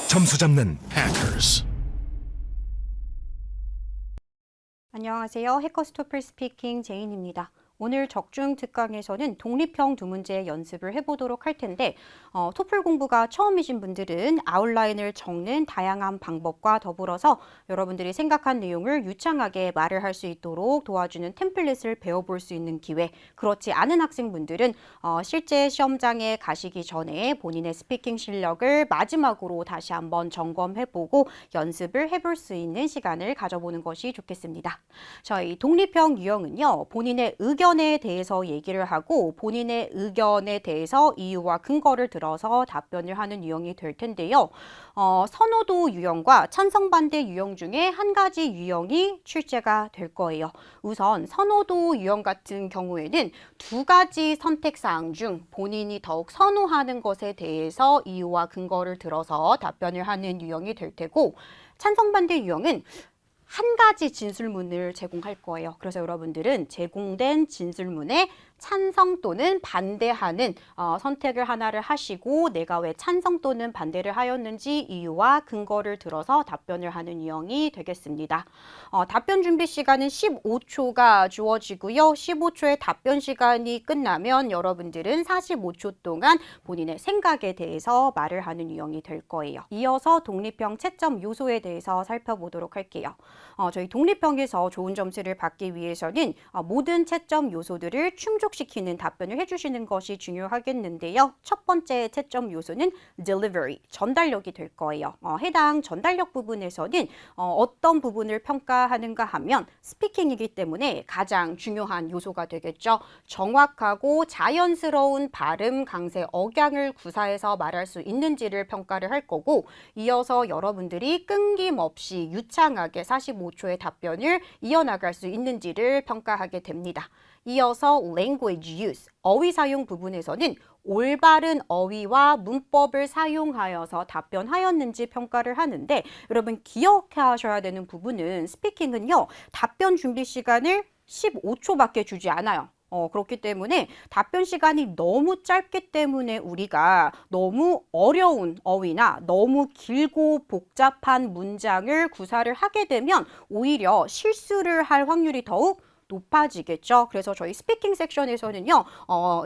점수 잡는 Hackers. 안녕하세요. 해커스토플 스피킹 제인입니다. 오늘 적중 특강에서는 독립형 두 문제 연습을 해보도록 할 텐데 토플 공부가 처음이신 분들은 아웃라인을 적는 다양한 방법과 더불어서 여러분들이 생각한 내용을 유창하게 말을 할 수 있도록 도와주는 템플릿을 배워볼 수 있는 기회, 그렇지 않은 학생분들은 실제 시험장에 가시기 전에 본인의 스피킹 실력을 마지막으로 다시 한번 점검해보고 연습을 해볼 수 있는 시간을 가져보는 것이 좋겠습니다. 저희 독립형 유형은요, 본인의 의견에 대해서 얘기를 하고 본인의 의견에 대해서 이유와 근거를 들어서 답변을 하는 유형이 될 텐데요. 선호도 유형과 찬성반대 유형 중에 한 가지 유형이 출제가 될 거예요. 우선 선호도 유형 같은 경우에는 두 가지 선택사항 중 본인이 더욱 선호하는 것에 대해서 이유와 근거를 들어서 답변을 하는 유형이 될 테고, 찬성반대 유형은 한 가지 진술문을 제공할 거예요. 그래서 여러분들은 제공된 진술문에 찬성 또는 반대하는 선택을 하나를 하시고 내가 왜 찬성 또는 반대를 하였는지 이유와 근거를 들어서 답변을 하는 유형이 되겠습니다. 답변 준비 시간은 15초가 주어지고요. 15초의 답변 시간이 끝나면 여러분들은 45초 동안 본인의 생각에 대해서 말을 하는 유형이 될 거예요. 이어서 독립형 채점 요소에 대해서 살펴보도록 할게요. 저희 독립형에서 좋은 점수를 받기 위해서는 모든 채점 요소들을 충족시키는 답변을 해주시는 것이 중요하겠는데요. 첫 번째 채점 요소는 delivery, 전달력이 될 거예요. 해당 전달력 부분에서는 어떤 부분을 평가하는가 하면 스피킹이기 때문에 가장 중요한 요소가 되겠죠. 정확하고 자연스러운 발음, 강세, 억양을 구사해서 말할 수 있는지를 평가를 할 거고, 이어서 여러분들이 끊김없이 유창하게 45초의 답변을 이어나갈 수 있는지를 평가하게 됩니다. 이어서 language use, 어휘 사용 부분에서는 올바른 어휘와 문법을 사용하여서 답변하였는지 평가를 하는데, 여러분 기억하셔야 되는 부분은 스피킹은요, 답변 준비 시간을 15초밖에 주지 않아요. 그렇기 때문에 답변 시간이 너무 짧기 때문에 우리가 너무 어려운 어휘나 너무 길고 복잡한 문장을 구사를 하게 되면 오히려 실수를 할 확률이 더욱 높아지겠죠. 그래서 저희 스피킹 섹션에서는요,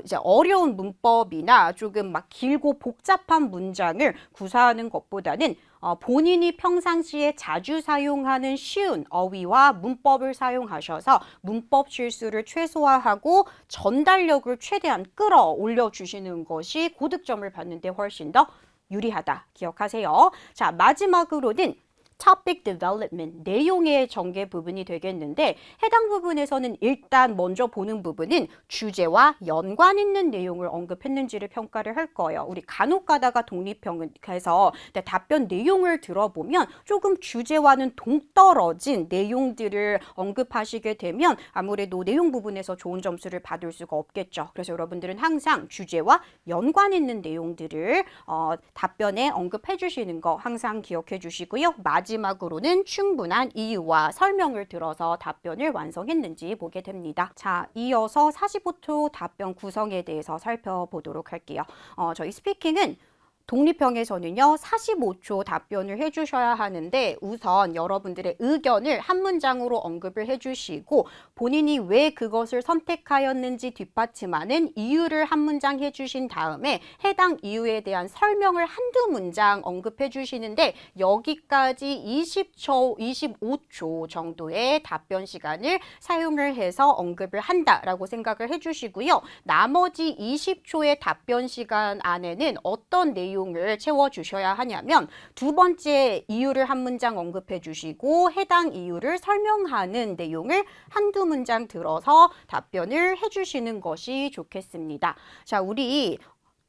이제 어려운 문법이나 조금 막 길고 복잡한 문장을 구사하는 것보다는 본인이 평상시에 자주 사용하는 쉬운 어휘와 문법을 사용하셔서 문법 실수를 최소화하고 전달력을 최대한 끌어올려 주시는 것이 고득점을 받는 데 훨씬 더 유리하다. 기억하세요. 자, 마지막으로는 topic development, 내용의 전개 부분이 되겠는데, 해당 부분에서는 일단 먼저 보는 부분은 주제와 연관 있는 내용을 언급했는지를 평가를 할 거예요. 우리 간혹 가다가 독립형에서 답변 내용을 들어보면 조금 주제와는 동떨어진 내용들을 언급하시게 되면 아무래도 내용 부분에서 좋은 점수를 받을 수가 없겠죠. 그래서 여러분들은 항상 주제와 연관 있는 내용들을 답변에 언급해 주시는 거 항상 기억해 주시고요. 마지막으로는 충분한 이유와 설명을 들어서 답변을 완성했는지 보게 됩니다. 자, 이어서 45초 답변 구성에 대해서 살펴보도록 할게요. 저희 스피킹은 독립형에서는요, 45초 답변을 해주셔야 하는데, 우선 여러분들의 의견을 한 문장으로 언급을 해주시고 본인이 왜 그것을 선택하였는지 뒷받침하는 이유를 한 문장 해주신 다음에 해당 이유에 대한 설명을 한두 문장 언급해 주시는데, 여기까지 20초, 25초 정도의 답변 시간을 사용을 해서 언급을 한다라고 생각을 해주시고요. 나머지 20초의 답변 시간 안에는 어떤 내용을 채워주셔야 하냐면, 두 번째 이유를 한 문장 언급해 주시고 해당 이유를 설명하는 내용을 한두 문장 들어서 답변을 해주시는 것이 좋겠습니다. 자, 우리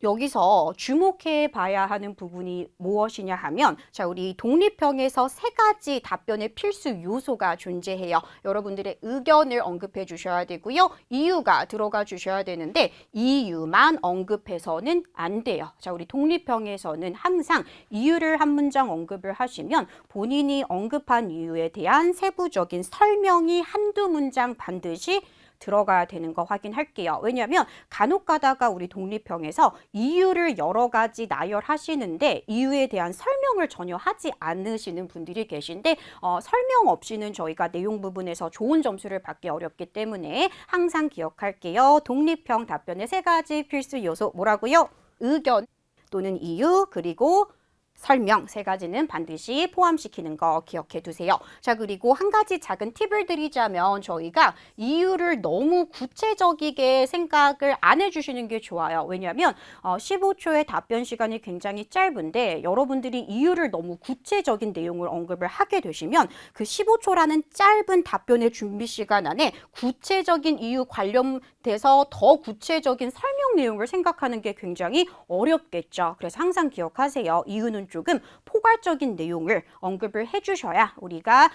여기서 주목해 봐야 하는 부분이 무엇이냐 하면, 자, 우리 독립형에서 세 가지 답변의 필수 요소가 존재해요. 여러분들의 의견을 언급해 주셔야 되고요. 이유가 들어가 주셔야 되는데 이유만 언급해서는 안 돼요. 자, 우리 독립형에서는 항상 이유를 한 문장 언급을 하시면 본인이 언급한 이유에 대한 세부적인 설명이 한두 문장 반드시 들어가야 되는 거 확인할게요. 왜냐하면 간혹 가다가 우리 독립형에서 이유를 여러 가지 나열하시는데 이유에 대한 설명을 전혀 하지 않으시는 분들이 계신데 설명 없이는 저희가 내용 부분에서 좋은 점수를 받기 어렵기 때문에 항상 기억할게요. 독립형 답변의 3가지 필수 요소 뭐라고요? 의견 또는 이유 그리고 설명 3가지는 반드시 포함시키는 거 기억해 두세요. 자, 그리고 한 가지 작은 팁을 드리자면 저희가 이유를 너무 구체적이게 생각을 안 해주시는 게 좋아요. 왜냐하면 15초의 답변 시간이 굉장히 짧은데 여러분들이 이유를 너무 구체적인 내용을 언급을 하게 되시면 그 15초라는 짧은 답변의 준비 시간 안에 구체적인 이유 관련돼서 더 구체적인 설명 내용을 생각하는 게 굉장히 어렵겠죠. 그래서 항상 기억하세요. 이유는 조금 포괄적인 내용을 언급을 해주셔야 우리가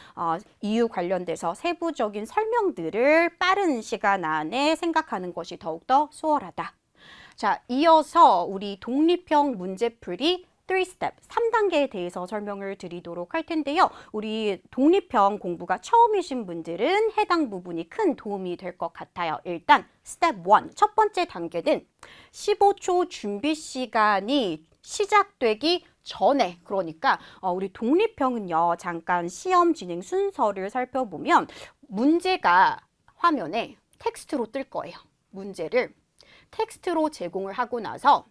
이유 관련돼서 세부적인 설명들을 빠른 시간 안에 생각하는 것이 더욱더 수월하다. 자, 이어서 우리 독립형 문제풀이 3스텝, 3단계에 대해서 설명을 드리도록 할 텐데요. 우리 독립형 공부가 처음이신 분들은 해당 부분이 큰 도움이 될 것 같아요. 일단 스텝 1, 첫 번째 단계는 15초 준비 시간이 시작되기 전에, 그러니까 우리 독립형은요, 잠깐 시험 진행 순서를 살펴보면 문제가 화면에 텍스트로 뜰 거예요. 문제를 텍스트로 제공을 하고 나서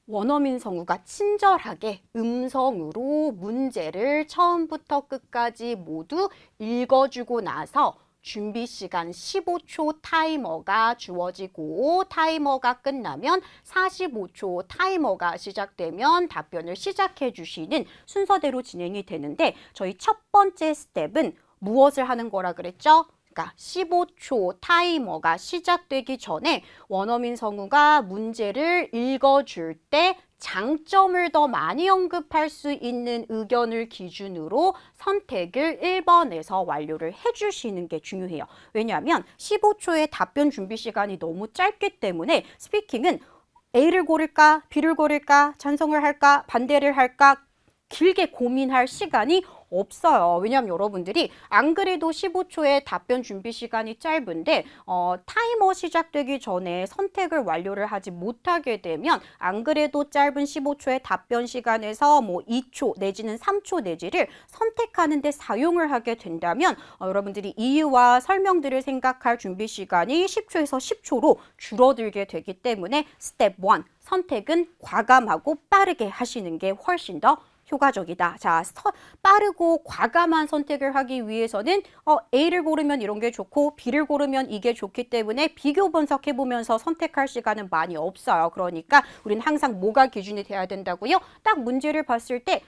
원어민 성우가 친절하게 음성으로 문제를 처음부터 끝까지 모두 읽어주고 나서 준비 시간 15초 타이머가 주어지고 타이머가 끝나면 45초 타이머가 시작되면 답변을 시작해 주시는 순서대로 진행이 되는데 저희 첫 번째 스텝은 무엇을 하는 거라 그랬죠? 그러니까 15초 타이머가 시작되기 전에 원어민 성우가 문제를 읽어줄 때 장점을 더 많이 언급할 수 있는 의견을 기준으로 선택을 1번에서 완료를 해주시는 게 중요해요. 왜냐하면 15초의 답변 준비 시간이 너무 짧기 때문에 스피킹은 A를 고를까, B를 고를까, 찬성을 할까, 반대를 할까 길게 고민할 시간이 없어요. 왜냐하면 여러분들이 안 그래도 15초의 답변 준비 시간이 짧은데 타이머 시작되기 전에 선택을 완료를 하지 못하게 되면 안 그래도 짧은 15초의 답변 시간에서 뭐 2초 내지는 3초 내지를 선택하는 데 사용을 하게 된다면 여러분들이 이유와 설명들을 생각할 준비 시간이 10초에서 10초로 줄어들게 되기 때문에 스텝 1, 선택은 과감하고 빠르게 하시는 게 훨씬 더 효과적이다. 자, 빠르고 과감한 선택을 하기 위해서는 A를 고르면 이런 게 좋고 B를 고르면 이게 좋기 때문에 비교 분석해보면서 선택할 시간은 많이 없어요. 그러니까 우리는 항상 뭐가 기준이 돼야 된다고요? 딱 문제를 봤을 때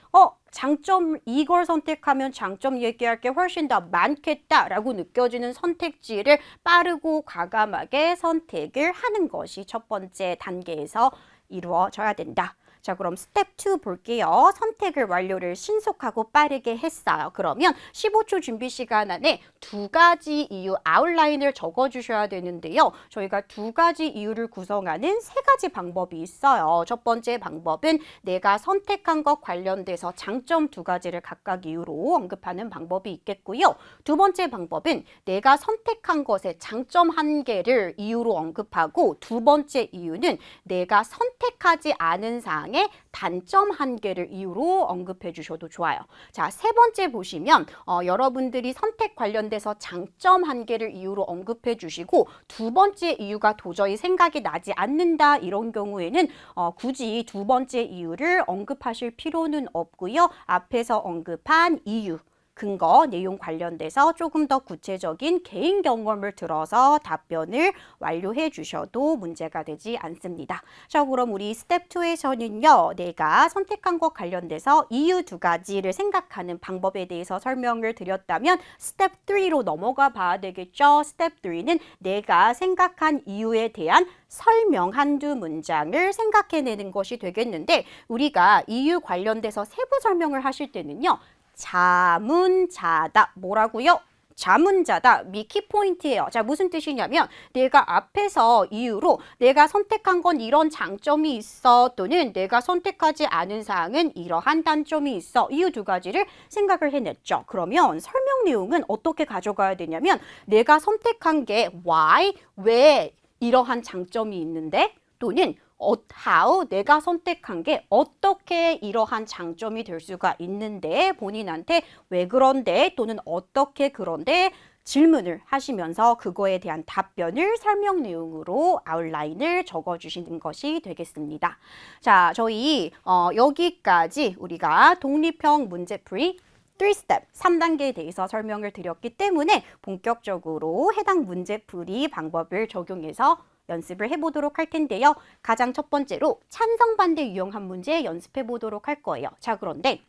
장점 이걸 선택하면 장점 얘기할 게 훨씬 더 많겠다라고 느껴지는 선택지를 빠르고 과감하게 선택을 하는 것이 첫 번째 단계에서 이루어져야 된다. 자, 그럼 스텝 2 볼게요. 선택을 완료를 신속하고 빠르게 했어요. 그러면 15초 준비 시간 안에 2가지 이유 아웃라인을 적어주셔야 되는데요. 저희가 2가지 이유를 구성하는 3가지 방법이 있어요. 첫 번째 방법은 내가 선택한 것 관련돼서 장점 2가지를 각각 이유로 언급하는 방법이 있겠고요. 두 번째 방법은 내가 선택한 것의 장점 1개를 이유로 언급하고 두 번째 이유는 내가 선택하지 않은 사항의 단점 1개를 이유로 언급해 주셔도 좋아요. 자, 세 번째 보시면 여러분들이 선택 관련돼서 장점 1개를 이유로 언급해 주시고 두 번째 이유가 도저히 생각이 나지 않는다 이런 경우에는 굳이 두 번째 이유를 언급하실 필요는 없고요. 앞에서 언급한 이유 근거, 내용 관련돼서 조금 더 구체적인 개인 경험을 들어서 답변을 완료해 주셔도 문제가 되지 않습니다. 자, 그럼 우리 스텝 2에서는요. 내가 선택한 것 관련돼서 이유 2가지를 생각하는 방법에 대해서 설명을 드렸다면 스텝 3로 넘어가 봐야 되겠죠. 스텝 3는 내가 생각한 이유에 대한 설명 한두 문장을 생각해내는 것이 되겠는데 우리가 이유 관련돼서 세부 설명을 하실 때는요. 자문, 자답 뭐라고요? 자문자다. 미키 포인트예요. 자, 무슨 뜻이냐면 내가 앞에서 이유로 내가 선택한 건 이런 장점이 있어 또는 내가 선택하지 않은 사항은 이러한 단점이 있어. 이유 두 가지를 생각을 해냈죠. 그러면 설명 내용은 어떻게 가져가야 되냐면 내가 선택한 게 why, 왜 이러한 장점이 있는데 또는 how, 내가 선택한 게 어떻게 이러한 장점이 될 수가 있는데 본인한테 왜 그런데 또는 어떻게 그런데 질문을 하시면서 그거에 대한 답변을 설명 내용으로 아웃라인을 적어주시는 것이 되겠습니다. 자, 저희 여기까지 우리가 독립형 문제풀이 3step, 3단계에 대해서 설명을 드렸기 때문에 본격적으로 해당 문제풀이 방법을 적용해서 연습을 해보도록 할 텐데요. 가장 첫 번째로 찬성반대 유형한 문제 연습해 보도록 할 거예요. 자, 그런데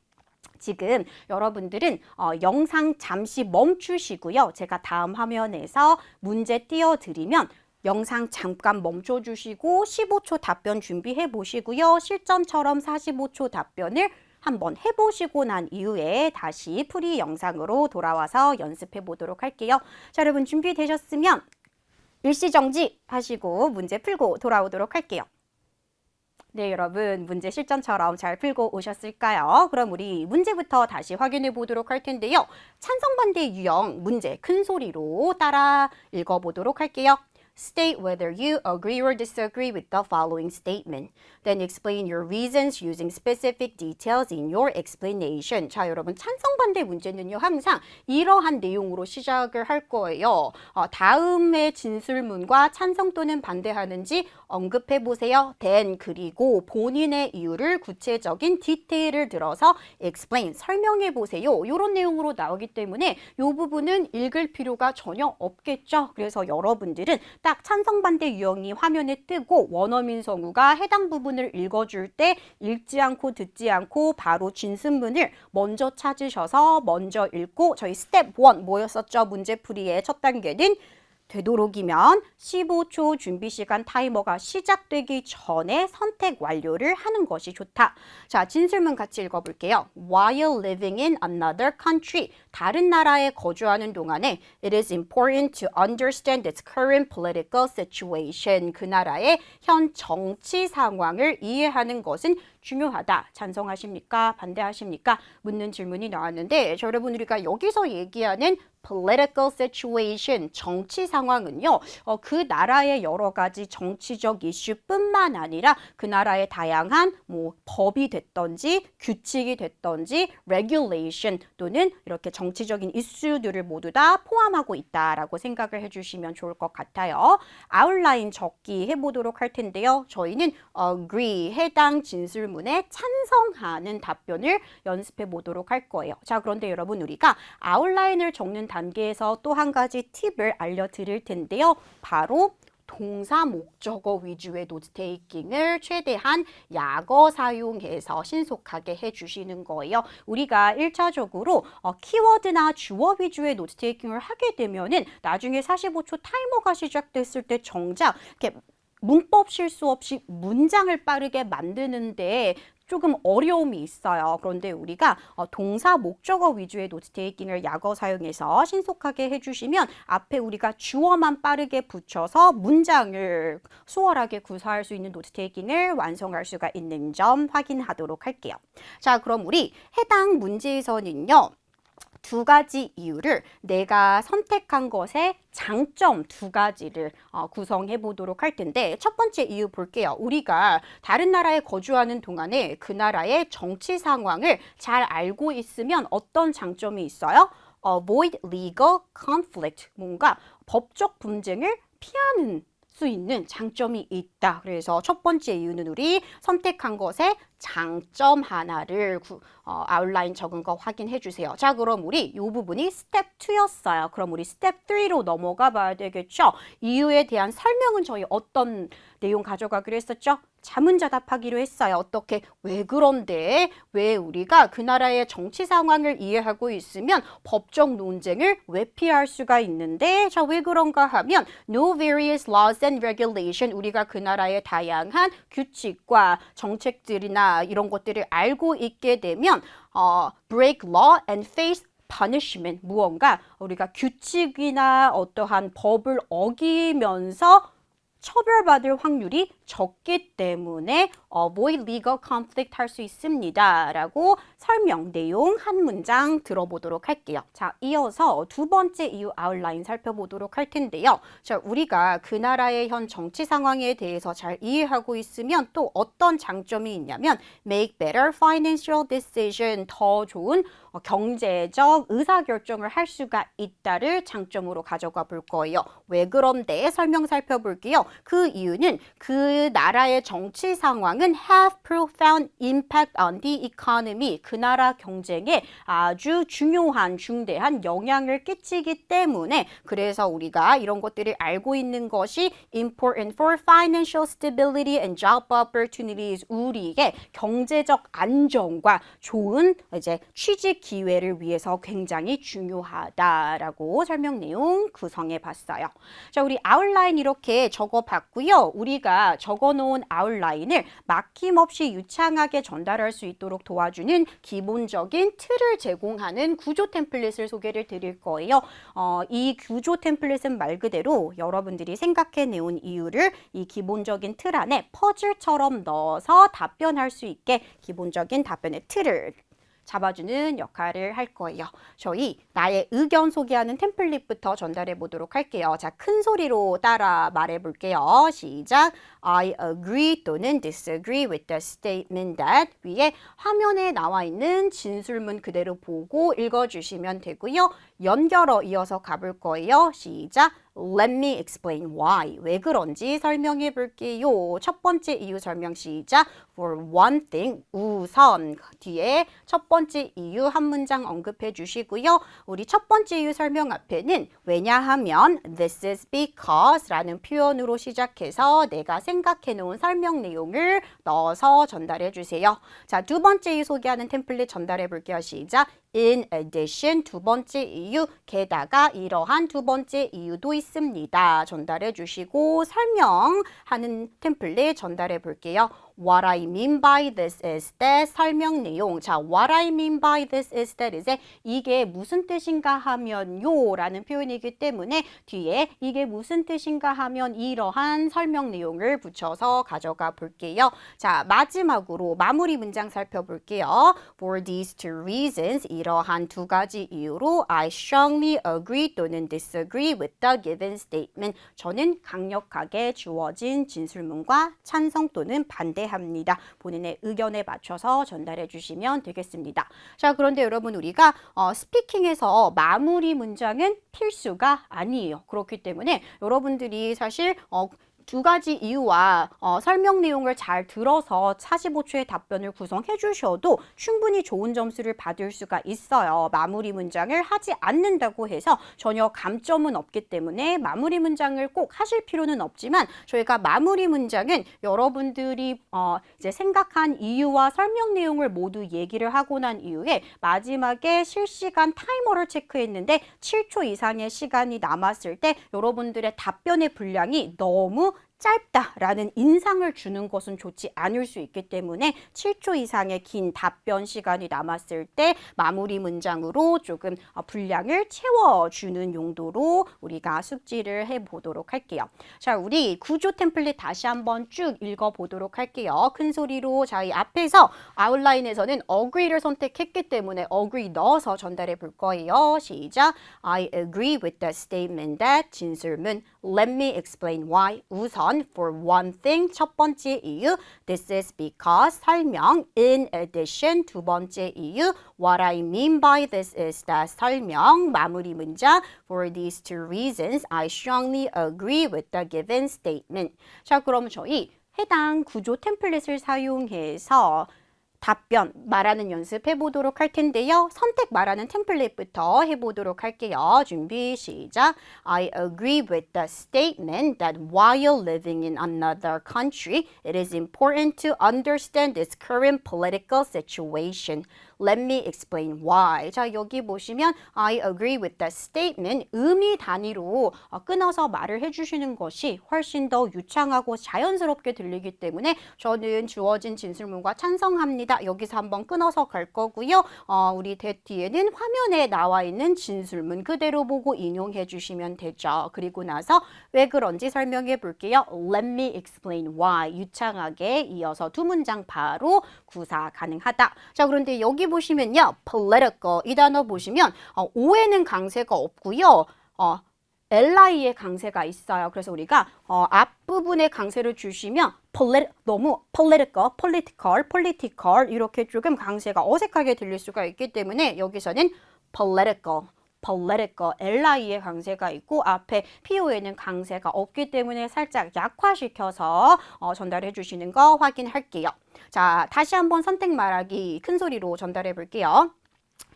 지금 여러분들은 영상 잠시 멈추시고요. 제가 다음 화면에서 문제 띄워드리면 영상 잠깐 멈춰주시고 15초 답변 준비해 보시고요. 실전처럼 45초 답변을 한번 해보시고 난 이후에 다시 풀이 영상으로 돌아와서 연습해 보도록 할게요. 자, 여러분 준비되셨으면 일시정지 하시고 문제 풀고 돌아오도록 할게요. 네, 여러분 문제 실전처럼 잘 풀고 오셨을까요? 그럼 우리 문제부터 다시 확인해 보도록 할 텐데요. 찬성반대 유형 문제 큰 소리로 따라 읽어보도록 할게요. State whether you agree or disagree with the following statement. Then explain your reasons using specific details in your explanation. 자, 여러분 찬성 반대 문제는요 항상 이러한 내용으로 시작을 할 거예요. 다음의 진술문과 찬성 또는 반대하는지 언급해 보세요. then 그리고 본인의 이유를 구체적인 디테일을 들어서 explain 설명해 보세요. 이런 내용으로 나오기 때문에 이 부분은 읽을 필요가 전혀 없겠죠. 그래서 여러분들은 딱 찬성 반대 유형이 화면에 뜨고 원어민 성우가 해당 부분을 읽어줄 때 읽지 않고 듣지 않고 바로 진술문을 먼저 찾으셔서 먼저 읽고 저희 스텝 1 뭐였었죠? 문제풀이의 첫 단계는 되도록이면 15초 준비 시간 타이머가 시작되기 전에 선택 완료를 하는 것이 좋다. 자, 진술문 같이 읽어볼게요. While living in another country, 다른 나라에 거주하는 동안에 it is important to understand its current political situation. 그 나라의 현 정치 상황을 이해하는 것은 중요하다. 찬성하십니까? 반대하십니까? 묻는 질문이 나왔는데 여러분 우리가 여기서 얘기하는 political situation, 정치 상황은요. 그 나라의 여러 가지 정치적 이슈뿐만 아니라 그 나라의 다양한 법이 됐던지 규칙이 됐던지 regulation 또는 이렇게 정치적인 이슈들을 모두 다 포함하고 있다라고 생각을 해주시면 좋을 것 같아요. 아웃라인 적기 해보도록 할 텐데요. 저희는 agree, 해당 진술문에 찬성하는 답변을 연습해 보도록 할 거예요. 자, 그런데 여러분 우리가 아웃라인을 적는 단계에서 또 한 가지 팁을 알려드릴 텐데요. 바로 동사 목적어 위주의 노트 테이킹을 최대한 약어 사용해서 신속하게 해주시는 거예요. 우리가 1차적으로 키워드나 주어 위주의 노트 테이킹을 하게 되면은 나중에 45초 타이머가 시작됐을 때 정작 이렇게 문법 실수 없이 문장을 빠르게 만드는데 조금 어려움이 있어요. 그런데 우리가 동사 목적어 위주의 노트 테이킹을 약어 사용해서 신속하게 해주시면 앞에 우리가 주어만 빠르게 붙여서 문장을 수월하게 구사할 수 있는 노트 테이킹을 완성할 수가 있는 점 확인하도록 할게요. 자, 그럼 우리 해당 문제에서는요. 두 가지 이유를 내가 선택한 것의 장점 두 가지를 구성해 보도록 할 텐데 첫 번째 이유 볼게요. 우리가 다른 나라에 거주하는 동안에 그 나라의 정치 상황을 잘 알고 있으면 어떤 장점이 있어요? Avoid legal conflict, 뭔가 법적 분쟁을 피하는 수 있는 장점이 있다. 그래서 첫 번째 이유는 우리 선택한 것의 장점 하나를 아웃라인 적은 거 확인해 주세요. 자, 그럼 우리 이 부분이 스텝 2였어요. 그럼 우리 스텝 3로 넘어가 봐야 되겠죠? 이유에 대한 설명은 저희 어떤 내용 가져가기로 했었죠? 자문자답하기로 했어요. 어떻게? 왜 그런데? 왜 우리가 그 나라의 정치 상황을 이해하고 있으면 법적 논쟁을 왜 피할 수가 있는데? 자, 왜 그런가 하면 No various laws and regulation, 우리가 그 나라의 다양한 규칙과 정책들이나 이런 것들을 알고 있게 되면 break law and face punishment, 무언가 우리가 규칙이나 어떠한 법을 어기면서 처벌받을 확률이 적기 때문에 avoid legal conflict 할 수 있습니다. 라고 설명 내용 한 문장 들어보도록 할게요. 자, 이어서 두 번째 이유 아웃라인 살펴보도록 할 텐데요. 자, 우리가 그 나라의 현 정치 상황에 대해서 잘 이해하고 있으면 또 어떤 장점이 있냐면 make better financial decision, 더 좋은 경제적 의사결정을 할 수가 있다를 장점으로 가져가 볼 거예요. 왜 그런데 설명 살펴볼게요. 그 이유는 그 나라의 정치 상황은 have profound impact on the economy. 그 나라 경쟁에 아주 중요한 중대한 영향을 끼치기 때문에 그래서 우리가 이런 것들을 알고 있는 것이 important for financial stability and job opportunities. 우리에게 경제적 안정과 좋은 이제 취직 기회를 위해서 굉장히 중요하다라고 설명 내용 구성해 봤어요. 자, 우리 아웃라인 이렇게 적어 봤고요. 우리가 적어 놓은 아웃라인을 막힘없이 유창하게 전달할 수 있도록 도와주는 기본적인 틀을 제공하는 구조 템플릿을 소개를 드릴 거예요. 이 구조 템플릿은 말 그대로 여러분들이 생각해 내온 이유를 이 기본적인 틀 안에 퍼즐처럼 넣어서 답변할 수 있게 기본적인 답변의 틀을 잡아주는 역할을 할 거예요. 저희 나의 의견 소개하는 템플릿부터 전달해 보도록 할게요. 자, 큰 소리로 따라 말해 볼게요. 시작. I agree 또는 disagree with the statement that 위에 화면에 나와 있는 진술문 그대로 보고 읽어주시면 되고요. 연결어 이어서 가볼 거예요. 시작. Let me explain why. 왜 그런지 설명해 볼게요. 첫 번째 이유 설명 시작. For one thing, 우선 뒤에 첫 번째 이유 한 문장 언급해 주시고요. 우리 첫 번째 이유 설명 앞에는 왜냐하면 this is because 라는 표현으로 시작해서 내가 생각해 놓은 설명 내용을 넣어서 전달해 주세요. 자, 두 번째 이유 소개하는 템플릿 전달해 볼게요. 시작. In addition, 두 번째 이유, 게다가 이러한 두 번째 이유도 있습니다. 전달해 주시고 설명하는 템플릿 전달해 볼게요. What I mean by this is that 설명 내용. 자, what I mean by this is that 이제 이게 무슨 뜻인가 하면요 라는 표현이기 때문에 뒤에 이게 무슨 뜻인가 하면 이러한 설명 내용을 붙여서 가져가 볼게요. 자, 마지막으로 마무리 문장 살펴볼게요. For these two reasons, 이러한 두 가지 이유로 I strongly agree 또는 disagree with the given statement. 저는 강력하게 주어진 진술문과 찬성 또는 반대합니다. 본인의 의견에 맞춰서 전달해 주시면 되겠습니다. 자, 그런데 여러분 우리가 스피킹에서 마무리 문장은 필수가 아니에요. 그렇기 때문에 여러분들이 사실 두 가지 이유와 설명 내용을 잘 들어서 45초의 답변을 구성해 주셔도 충분히 좋은 점수를 받을 수가 있어요. 마무리 문장을 하지 않는다고 해서 전혀 감점은 없기 때문에 마무리 문장을 꼭 하실 필요는 없지만 저희가 마무리 문장은 여러분들이 이제 생각한 이유와 설명 내용을 모두 얘기를 하고 난 이후에 마지막에 실시간 타이머를 체크했는데 7초 이상의 시간이 남았을 때 여러분들의 답변의 분량이 너무 짧다라는 인상을 주는 것은 좋지 않을 수 있기 때문에 7초 이상의 긴 답변 시간이 남았을 때 마무리 문장으로 조금 분량을 채워주는 용도로 우리가 숙지를 해보도록 할게요. 자, 우리 구조 템플릿 다시 한번 쭉 읽어보도록 할게요. 큰 소리로 저희 앞에서 아웃라인에서는 agree를 선택했기 때문에 agree 넣어서 전달해 볼 거예요. 시작. I agree with the statement that 진술문 Let me explain why. 우선 for one thing 첫 번째 이유 this is because 설명 in addition 두 번째 이유 what I mean by this is that 설명 마무리 문장 for these two reasons I strongly agree with the given statement. 자, 그럼 저희 해당 구조 템플릿을 사용해서 답변 말하는 연습 해보도록 할 텐데요. 선택 말하는 템플릿부터 해보도록 할게요. 준비 시작. I agree with the statement that while living in another country, it is important to understand its current political situation. Let me explain why. 자, 여기 보시면 I agree with the statement 의미 단위로 끊어서 말을 해주시는 것이 훨씬 더 유창하고 자연스럽게 들리기 때문에 저는 주어진 진술문과 찬성합니다 있습니다. 여기서 한번 끊어서 갈 거고요. 우리 뒤에는 화면에 나와 있는 진술문 그대로 보고 인용해 주시면 되죠. 그리고 나서 왜 그런지 설명해 볼게요. Let me explain why. 유창하게 이어서 두 문장 바로 구사 가능하다. 자, 그런데 여기 보시면요. political 이 단어 보시면 오에는 강세가 없고요. LI에 강세가 있어요. 그래서 우리가 앞부분에 강세를 주시면 너무 political 이렇게 조금 강세가 어색하게 들릴 수가 있기 때문에 여기서는 political LI에 강세가 있고 앞에 PO에는 강세가 없기 때문에 살짝 약화시켜서 전달해 주시는 거 확인할게요. 자, 다시 한번 선택 말하기 큰 소리로 전달해 볼게요.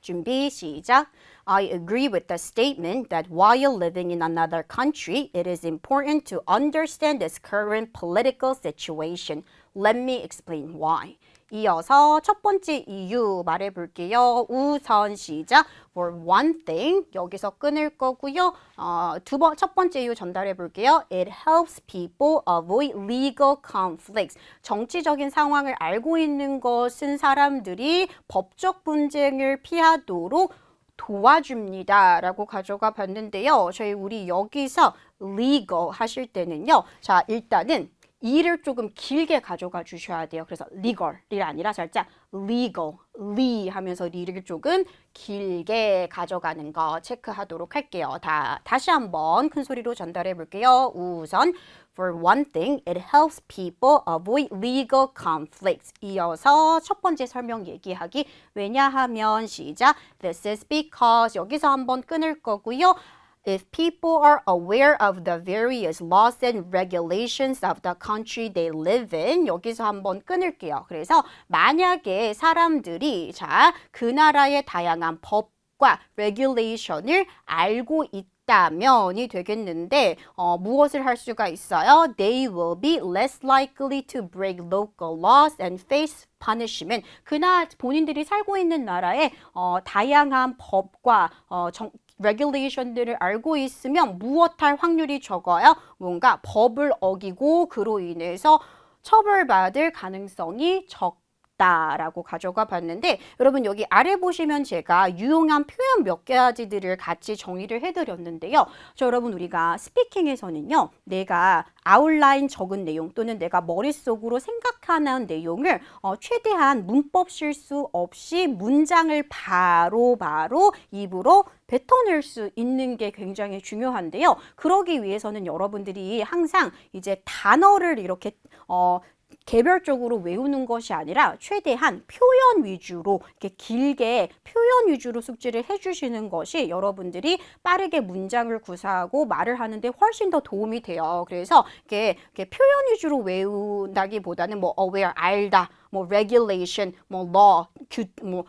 준비 시작. I agree with the statement that while living in another country, it is important to understand its current political situation. Let me explain why. 이어서 첫 번째 이유 말해 볼게요. 우선 시작. For one thing, 여기서 끊을 거고요. 첫 번째 이유 전달해 볼게요. It helps people avoid legal conflicts. 정치적인 상황을 알고 있는 것은 사람들이 법적 분쟁을 피하도록 도와줍니다. 라고 가져가 봤는데요. 우리 여기서 legal 하실 때는요. 자, 일단은 이를 조금 길게 가져가 주셔야 돼요. 그래서 legal이 아니라 살짝 legal, 하면서 리를 조금 길게 가져가는 거 체크하도록 할게요. 다시 한번 큰 소리로 전달해 볼게요. 우선 For one thing, it helps people avoid legal conflicts. 이어서 첫 번째 설명 얘기하기. 왜냐하면 시작. This is because 여기서 한번 끊을 거고요. If people are aware of the various laws and regulations of the country they live in, 여기서 한번 끊을게요. 그래서 만약에 사람들이 그 나라의 다양한 법과 regulation을 알고 있다면이 되겠는데 무엇을 할 수가 있어요? They will be less likely to break local laws and face punishment. 본인들이 살고 있는 나라의 다양한 법과 regulation들을 알고 있으면 무엇할 확률이 적어요? 뭔가 법을 어기고 그로 인해서 처벌받을 가능성이 적다라고 가져가 봤는데 여러분 여기 아래 보시면 제가 유용한 표현 몇 가지들을 같이 정의를 해드렸는데요. 여러분 우리가 스피킹에서는요. 내가 아웃라인 적은 내용 또는 내가 머릿속으로 생각하는 내용을 최대한 문법 실수 없이 문장을 바로 입으로 뱉어낼 수 있는 게 굉장히 중요한데요. 그러기 위해서는 여러분들이 항상 이제 단어를 이렇게 개별적으로 외우는 것이 아니라 최대한 표현 위주로 이렇게 길게 표현 위주로 숙지를 해주시는 것이 여러분들이 빠르게 문장을 구사하고 말을 하는데 훨씬 더 도움이 돼요. 그래서 이렇게 표현 위주로 외운다기보다는 뭐 aware 알다, 뭐 regulation, 뭐 law, 뭐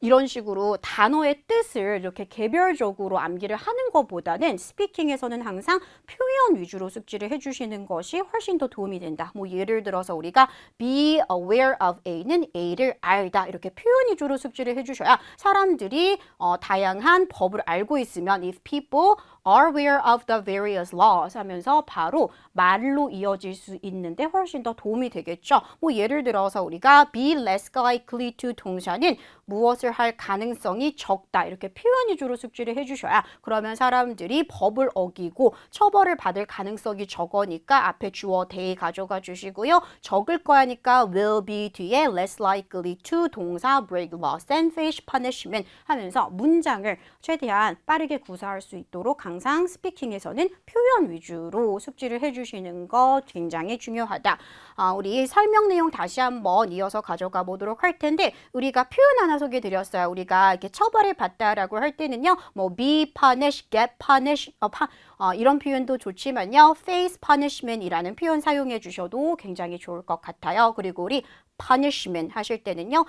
이런 식으로 단어의 뜻을 이렇게 개별적으로 암기를 하는 것보다는 스피킹에서는 항상 표현 위주로 숙지를 해주시는 것이 훨씬 더 도움이 된다. 뭐 예를 들어서 우리가 be aware of A는 A를 알다 이렇게 표현 위주로 숙지를 해주셔야 사람들이 다양한 법을 알고 있으면 if people are aware of the various laws 하면서 바로 말로 이어질 수 있는데 훨씬 더 도움이 되겠죠. 뭐 예를 들어서 우리가 be less likely to 동사는 무엇을 할 가능성이 적다 이렇게 표현 위주로 숙지를 해주셔야 그러면 사람들이 법을 어기고 처벌을 받을 가능성이 적으니까 앞에 주어 they 가져가 주시고요. 적을 거니까 will be 뒤에 less likely to 동사 break laws and face punishment 하면서 문장을 최대한 빠르게 구사할 수 있도록 항상 스피킹에서는 표현 위주로 숙지를 해주시는 거 굉장히 중요하다. 우리 설명 내용 다시 한번 이어서 가져가 보도록 할 텐데 우리가 표현 하나 소개해 드렸어요. 우리가 이렇게 처벌을 받다라고 할 때는요. 뭐 be punished, get punished 이런 표현도 좋지만요. face punishment이라는 표현 사용해 주셔도 굉장히 좋을 것 같아요. 그리고 우리 punishment 하실 때는요.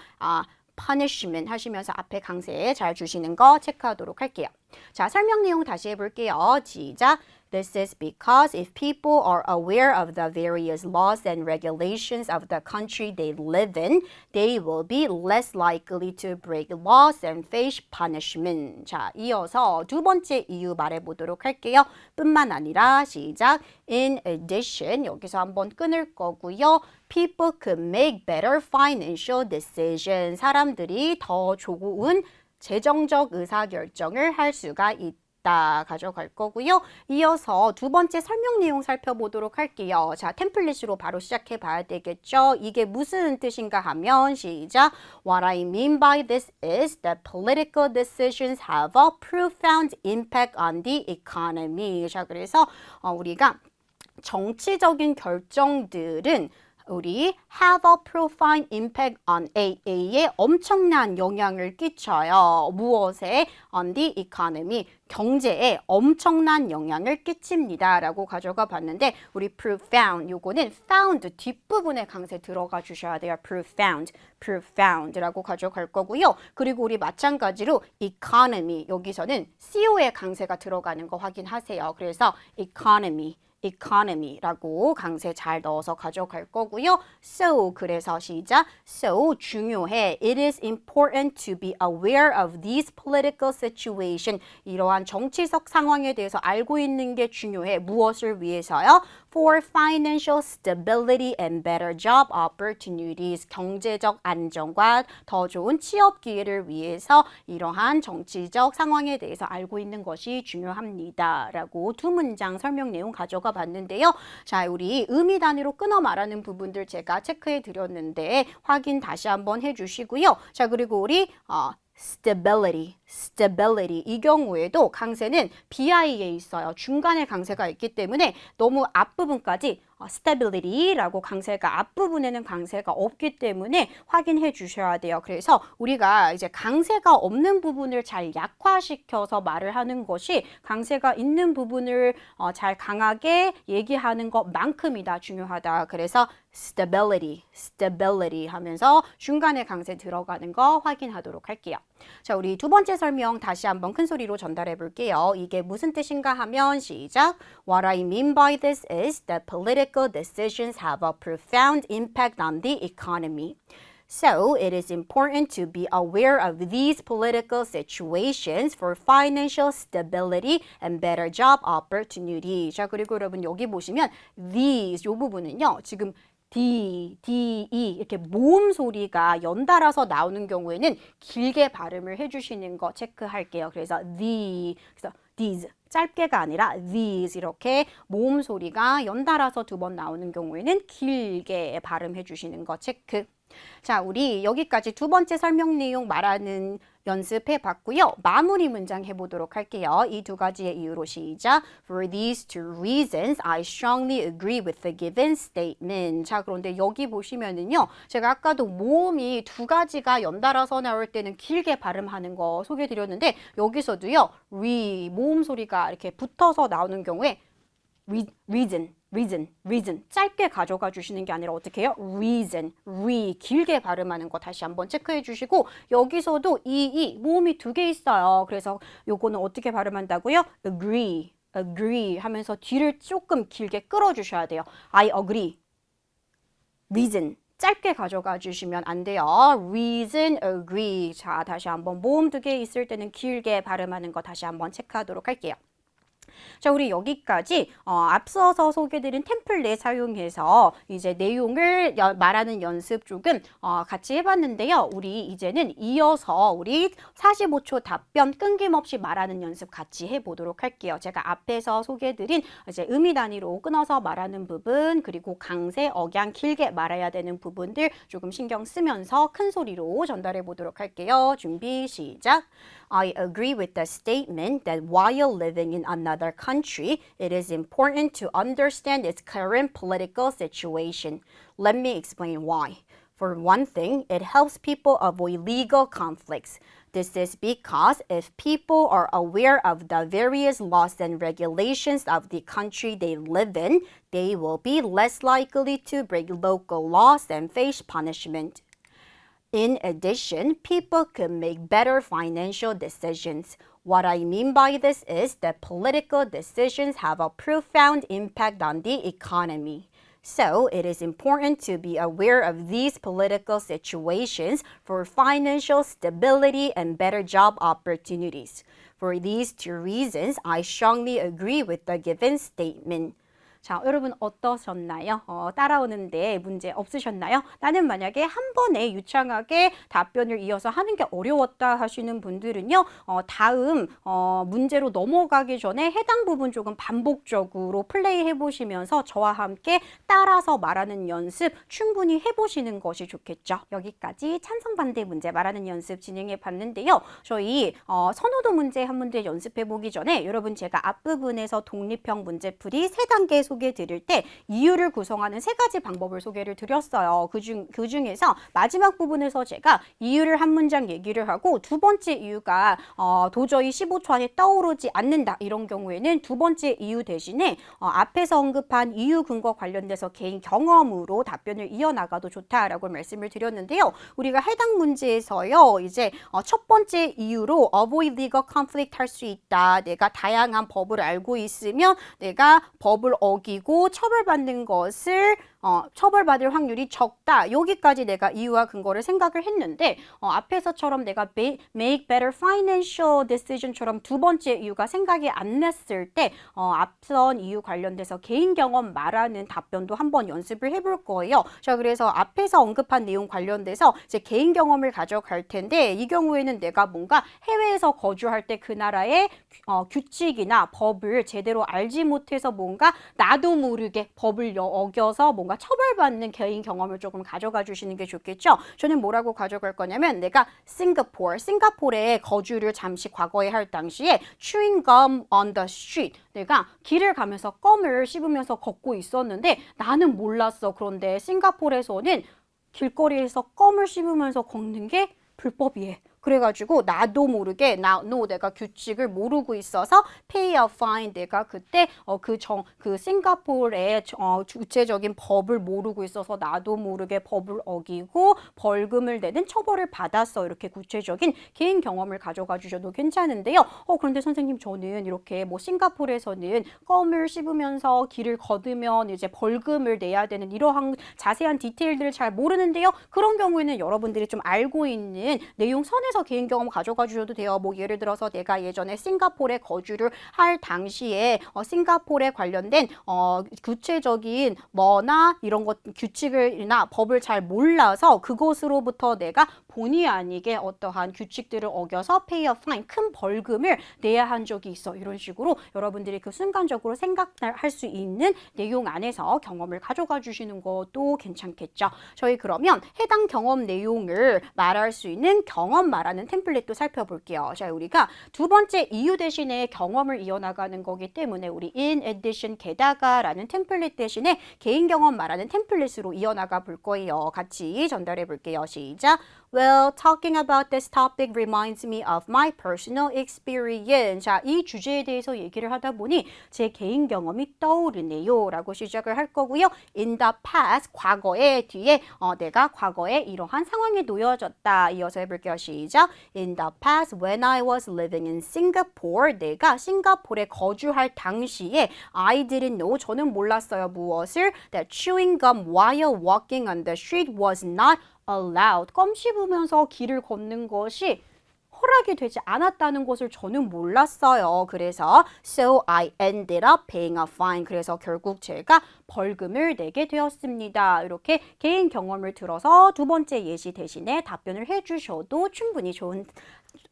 punishment 하시면서 앞에 강세 잘 주시는 거 체크하도록 할게요. 자, 설명 내용 다시 해볼게요. 시작. This is because if people are aware of the various laws and regulations of the country they live in, they will be less likely to break laws and face punishment. 자, 이어서 두 번째 이유 말해보도록 할게요. 뿐만 아니라 시작. In addition, 여기서 한번 끊을 거고요. people could make better financial decisions. 사람들이 더 좋은 재정적 의사결정을 할 수가 있다. 가져갈 거고요. 이어서 두 번째 설명 내용 살펴보도록 할게요. 자, 템플릿으로 바로 시작해 봐야 되겠죠. 이게 무슨 뜻인가 하면 시작. What I mean by this is that political decisions have a profound impact on the economy. 자, 그래서 우리가 정치적인 결정들은 우리 have a profound impact on A에 엄청난 영향을 끼쳐요. 무엇에? On the economy. 경제에 엄청난 영향을 끼칩니다. 라고 가져가 봤는데 우리 profound, 요거는 found 뒷부분에 강세 들어가 주셔야 돼요. profound 라고 가져갈 거고요. 그리고 우리 마찬가지로 economy, 여기서는 CO의 강세가 들어가는 거 확인하세요. 그래서 economy라고 강세 잘 넣어서 가져갈 거고요. So, 그래서 시작. So, 중요해. It is important to be aware of these political situation. 이러한 정치적 상황에 대해서 알고 있는 게 중요해. 무엇을 위해서요? For financial stability and better job opportunities. 경제적 안정과 더 좋은 취업 기회를 위해서 이러한 정치적 상황에 대해서 알고 있는 것이 중요합니다. 라고 두 문장 설명 내용 가져가 봤는데요. 자, 우리 의미 단위로 끊어 말하는 부분들 제가 체크해 드렸는데 확인 다시 한번 해주시고요. 자, 그리고 우리 stability. 이 경우에도 강세는 BI에 있어요. 중간에 강세가 있기 때문에 너무 앞부분까지 stability라고 강세가 앞부분에는 강세가 없기 때문에 확인해 주셔야 돼요. 그래서 우리가 이제 강세가 없는 부분을 잘 약화시켜서 말을 하는 것이 강세가 있는 부분을 잘 강하게 얘기하는 것만큼이다 중요하다. 그래서 stability 하면서 중간에 강세 들어가는 거 확인하도록 할게요. 자, 우리 두 번째 설명 다시 한번 큰 소리로 전달해 볼게요. 이게 무슨 뜻인가 하면 시작. What I mean by this is that political decisions have a profound impact on the economy. So, it is important to be aware of these political situations for financial stability and better job opportunity. 자, 그리고 여러분 여기 보시면 these 요 부분은요. 지금 D, E 이렇게 모음 소리가 연달아서 나오는 경우에는 길게 발음을 해주시는 거 체크할게요. 그래서 그래서 these 짧게가 아니라 these 이렇게 모음 소리가 연달아서 두 번 나오는 경우에는 길게 발음해 주시는 거 체크. 자, 우리 여기까지 두 번째 설명 내용 말하는 연습해 봤고요. 마무리 문장 해보도록 할게요. 이 두 가지의 이유로 시작. For these two reasons, I strongly agree with the given statement. 자, 그런데 여기 보시면은요. 제가 아까도 모음이 두 가지가 연달아서 나올 때는 길게 발음하는 거 소개해 드렸는데 여기서도요. 모음 소리가 이렇게 붙어서 나오는 경우에 reason 짧게 가져가 주시는 게 아니라 어떻게 해요? reason 길게 발음하는 거 다시 한번 체크해 주시고 여기서도 이 모음이 두 개 있어요. 그래서 요거는 어떻게 발음한다고요? agree 하면서 뒤를 조금 길게 끌어 주셔야 돼요. I agree. reason 짧게 가져가 주시면 안 돼요. reason, agree. 자, 다시 한번 모음 두 개 있을 때는 길게 발음하는 거 다시 한번 체크하도록 할게요. 자, 우리 여기까지 앞서서 소개드린 템플릿 사용해서 이제 내용을 말하는 연습 조금 같이 해봤는데요. 우리 이제는 이어서 우리 45초 답변 끊김없이 말하는 연습 같이 해보도록 할게요. 제가 앞에서 소개드린 이제 의미 단위로 끊어서 말하는 부분 그리고 강세, 억양 길게 말해야 되는 부분들 조금 신경 쓰면서 큰 소리로 전달해 보도록 할게요. 준비 시작. I agree with the statement that while living in another country, it is important to understand its current political situation. Let me explain why. For one thing, it helps people avoid legal conflicts. This is because if people are aware of the various laws and regulations of the country they live in, they will be less likely to break local laws and face punishment. In addition, people can make better financial decisions. What I mean by this is that political decisions have a profound impact on the economy. So, it is important to be aware of these political situations for financial stability and better job opportunities. For these two reasons, I strongly agree with the given statement. 자, 여러분 어떠셨나요? 따라오는데 문제 없으셨나요? 나는 만약에 한 번에 유창하게 답변을 이어서 하는 게 어려웠다 하시는 분들은요, 다음 문제로 넘어가기 전에 해당 부분 조금 반복적으로 플레이 해보시면서 저와 함께 따라서 말하는 연습 충분히 해보시는 것이 좋겠죠. 여기까지 찬성 반대 문제 말하는 연습 진행해 봤는데요. 저희 선호도 문제 한 문제 연습해 보기 전에 여러분 제가 앞부분에서 독립형 문제풀이 3단계 소개해 드릴 때 이유를 구성하는 3가지 방법을 소개를 드렸어요. 그 중에서 마지막 부분에서 제가 이유를 한 문장 얘기를 하고 두 번째 이유가 도저히 15초 안에 떠오르지 않는다. 이런 경우에는 두 번째 이유 대신에 앞에서 언급한 이유 근거 관련돼서 개인 경험으로 답변을 이어나가도 좋다라고 말씀을 드렸는데요. 우리가 해당 문제에서요. 이제 첫 번째 이유로 avoid legal conflict 할 수 있다. 내가 다양한 법을 알고 있으면 내가 법을 어기고 처벌받는 것을 처벌받을 확률이 적다. 여기까지 내가 이유와 근거를 생각을 했는데 앞에서처럼 내가 make better financial decision처럼 두 번째 이유가 생각이 안 났을 때 앞선 이유 관련돼서 개인 경험 말하는 답변도 한번 연습을 해볼 거예요. 자, 그래서 앞에서 언급한 내용 관련돼서 이제 개인 경험을 가져갈 텐데 이 경우에는 내가 뭔가 해외에서 거주할 때 그 나라의 규칙이나 법을 제대로 알지 못해서 뭔가 나도 모르게 법을 어겨서 뭔가 처벌받는 개인 경험을 조금 가져가 주시는 게 좋겠죠. 저는 뭐라고 가져갈 거냐면 내가 싱가포르에 거주를 잠시 과거에 할 당시에 chewing gum on the street 내가 길을 가면서 껌을 씹으면서 걷고 있었는데 나는 몰랐어. 그런데 싱가포르에서는 길거리에서 껌을 씹으면서 걷는 게 불법이에요. 그래가지고 나도 모르게 내가 규칙을 모르고 있어서 pay a fine 내가 그때 그 싱가포르의 구체적인 법을 모르고 있어서 나도 모르게 법을 어기고 벌금을 내는 처벌을 받았어. 이렇게 구체적인 개인 경험을 가져가 주셔도 괜찮은데요. 그런데 선생님 저는 이렇게 뭐 싱가포르에서는 껌을 씹으면서 길을 걸으면 이제 벌금을 내야 되는 이러한 자세한 디테일들을 잘 모르는데요. 그런 경우에는 여러분들이 좀 알고 있는 내용 선에서 개인 경험 가져가 주셔도 돼요. 뭐 예를 들어서 내가 예전에 싱가포르에 거주를 할 당시에 싱가포르에 관련된 구체적인 뭐나 이런 것 규칙을이나 법을 잘 몰라서 그것으로부터 내가 본의 아니게 어떠한 규칙들을 어겨서 pay a fine 큰 벌금을 내야 한 적이 있어. 이런 식으로 여러분들이 그 순간적으로 생각할 수 있는 내용 안에서 경험을 가져가 주시는 것도 괜찮겠죠. 저희 그러면 해당 경험 내용을 말할 수 있는 경험 말하는 템플릿도 살펴볼게요. 자, 우리가 두 번째 이유 대신에 경험을 이어나가는 거기 때문에 우리 in addition 게다가라는 템플릿 대신에 개인 경험 말하는 템플릿으로 이어나가 볼 거예요. 같이 전달해 볼게요. 시작. Well, talking about this topic reminds me of my personal experience. 자, 이 주제에 대해서 얘기를 하다 보니 제 개인 경험이 떠오르네요. 라고 시작을 할 거고요. In the past, 과거에 뒤에 내가 과거에 이러한 상황에 놓여졌다. 이어서 해볼게요. 시작. In the past, when I was living in Singapore, 내가 싱가포르에 거주할 당시에 I didn't know, 저는 몰랐어요. 무엇을? That chewing gum while walking on the street was not allowed. 껌 씹으면서 길을 걷는 것이 허락이 되지 않았다는 것을 저는 몰랐어요. 그래서 so I ended up paying a fine. 그래서 결국 제가 벌금을 내게 되었습니다. 이렇게 개인 경험을 들어서 두 번째 예시 대신에 답변을 해주셔도 충분히 좋은